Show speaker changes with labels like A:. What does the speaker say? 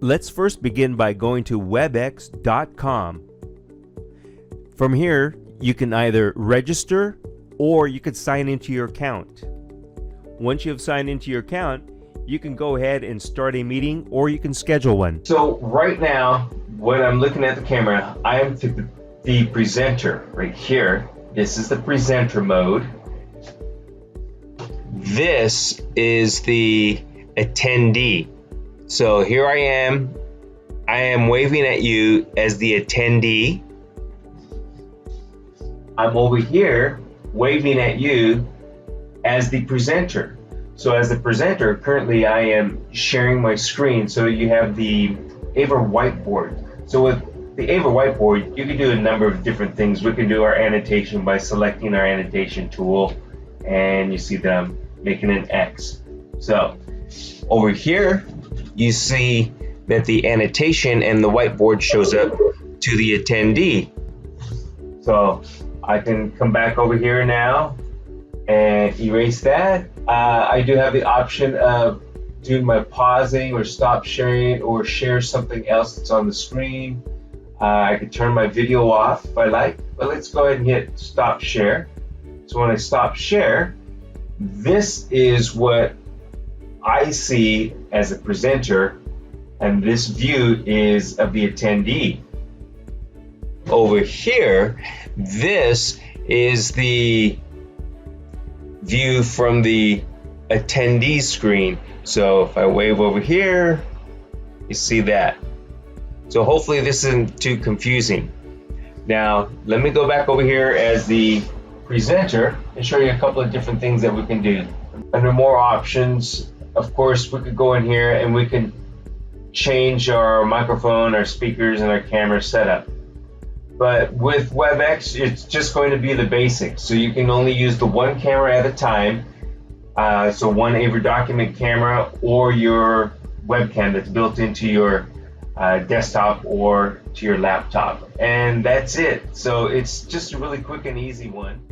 A: Let's first begin by going to webex.com. From here, you can either register or you could sign into your account. Once you have signed into your account, you can go ahead and start a meeting or you can schedule one. So right now, when I'm looking at the camera, I am the presenter right here. This is the presenter mode. This is the attendee. So here I am waving at you as the attendee. I'm over here waving at you as the presenter. So as the presenter, currently I am sharing my screen. So you have the AVer Whiteboard. So with the AVer Whiteboard, you can do a number of different things. We can do our annotation by selecting our annotation tool, and you see that I'm making an X. So over here, you see that the annotation and the whiteboard shows up to the attendee. So I can come back over here now and erase that. I do have the option of doing my pausing or stop sharing or share something else that's on the screen. I could turn my video off if I like, but let's go ahead and hit stop share. So when I stop share, this is what I see as a presenter, and this view is of the attendee. Over here, this is the view from the attendee screen. So if I wave over here, you see that. So hopefully this isn't too confusing. Now, let me go back over here as the presenter and show you a couple of different things that we can do. Under more options, of course, we could go in here and we can change our microphone, our speakers, and our camera setup. But with WebEx, it's just going to be the basics. So you can only use the one camera at a time. So one AVer document camera or your webcam that's built into your desktop or to your laptop. And that's it. So it's just a really quick and easy one.